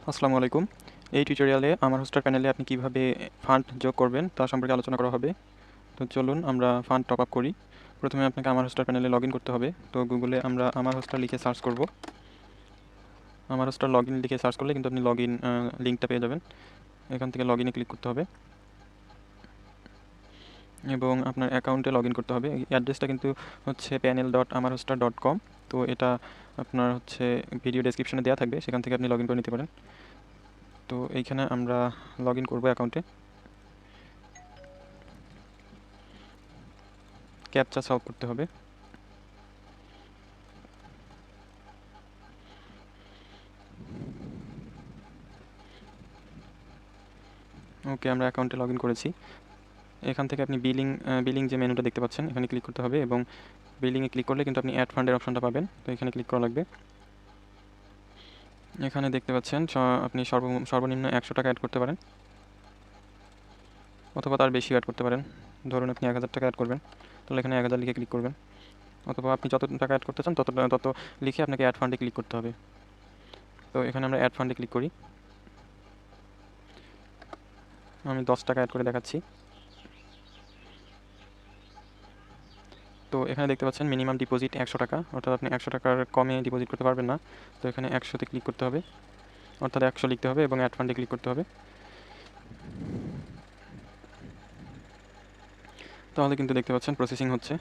আসসালামু আলাইকুম। এই টিউটোরিয়ালে আমার হোস্টার প্যানেলে আপনি কিভাবে ফান্ড যোগ করবেন তা সম্পর্কে আলোচনা করা হবে। তো চলুন আমরা ফান্ড টপ আপ করি। প্রথমে আপনাকে আমার হোস্টার প্যানেলে লগইন করতে হবে। তো গুগলে আমরা আমার হোস্টার লিখে সার্চ করব। আমার হোস্টার লগইন লিখে সার্চ করলে কিন্তু আপনি লগইন লিঙ্কটা পেয়ে যাবেন। এখান থেকে লগইনে ক্লিক করতে হবে এবং আপনার অ্যাকাউন্টে লগইন করতে হবে। এই অ্যাড্রেসটা কিন্তু হচ্ছে panel.amarhoster.com। তো এটা আপনার হচ্ছে ভিডিও ডেসক্রিপশনে দেওয়া থাকবে, সেখান থেকে আপনি লগইন করে নিতে পারেন। তো এইখানে আমরা লগইন করব অ্যাকাউন্টে। ক্যাপচা সলভ করতে হবে। ওকে, আমরা অ্যাকাউন্টে লগইন করেছি। এখান থেকে আপনি বিলিং যে মেনুটা দেখতে পাচ্ছেন এখানে ক্লিক করতে হবে এবং বিলিংয়ে ক্লিক করলে কিন্তু আপনি অ্যাড ফান্ডের অপশনটা পাবেন। তো এখানে ক্লিক করা লাগবে। এখানে দেখতে পাচ্ছেন আপনি সর্বনিম্ন 100 টাকা অ্যাড করতে পারেন অথবা তার বেশি অ্যাড করতে পারেন। ধরুন আপনি 1000 টাকা অ্যাড করবেন, তাহলে এখানে 1000 লিখে ক্লিক করবেন, অথবা আপনি যত টাকা অ্যাড করতে চান তত লিখে আপনাকে অ্যাড ফান্ডে ক্লিক করতে হবে। তো এখানে আমরা অ্যাড ফান্ডে ক্লিক করি। আমি 10 টাকা অ্যাড করে দেখাচ্ছি। তো এখানে দেখতে পাচ্ছেন মিনিমাম ডিপোজিট 100 টাকা, অর্থাৎ আপনি 100 টাকার কমে ডিপোজিট করতে পারবেন না। তো এখানে 100তে ক্লিক করতে হবে, অর্থাৎ 100 লিখতে হবে এবং অ্যাড ফান্ডে ক্লিক করতে হবে। তাহলে কিন্তু দেখতে পাচ্ছেন প্রসেসিং হচ্ছে।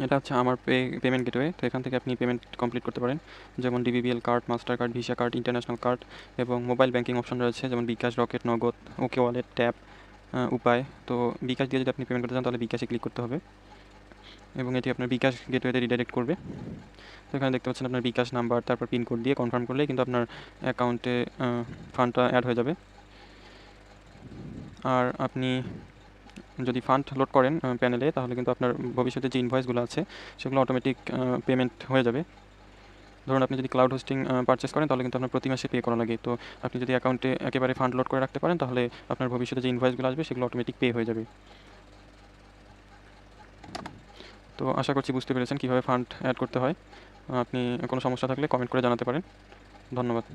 এটা হচ্ছে আমার পেমেন্ট গেটওয়ে। তো এখান থেকে আপনি পেমেন্ট কমপ্লিট করতে পারেন, যেমন DBBL card, master card, visa card, international card এবং মোবাইল ব্যাঙ্কিং অপশন রয়েছে, যেমন বিকাশ, রকেট, নগদ, ওকে ওয়ালেট, ট্যাপ, উপায়। তো বিকাশ দিয়ে যদি আপনি পেমেন্ট করতে চান তাহলে বিকাশে ক্লিক করতে হবে এবং এটি আপনার বিকাশ গেটওয়েতে রিডাইরেক্ট করবে। তো এখানে দেখতে পাচ্ছেন আপনার বিকাশ নাম্বার, তারপর পিনকোড দিয়ে কনফার্ম করলেই কিন্তু আপনার অ্যাকাউন্টে ফান্ডটা অ্যাড হয়ে যাবে। আর আপনি যদি ফান্ড লোড করেন প্যানেলে, তাহলে কিন্তু আপনার ভবিষ্যতে যে ইনভয়েসগুলো আছে সেগুলো অটোমেটিক পেমেন্ট হয়ে যাবে। ধরুন আপনি যদি ক্লাউড হোস্টিং পারচেস করেন তাহলে কিন্তু আপনার প্রতি মাসে পে করা লাগে। তো আপনি যদি অ্যাকাউন্টে একেবারে ফান্ড লোড করে রাখতে পারেন তাহলে আপনার ভবিষ্যতে যে ইনভয়েসগুলো আসবে সেগুলো অটোমেটিক পে হয়ে যাবে। তো আশা করছি বুঝতে পেরেছেন কীভাবে ফান্ড অ্যাড করতে হয়। আপনি কোনো সমস্যা থাকলে কমেন্ট করে জানাতে পারেন। ধন্যবাদ।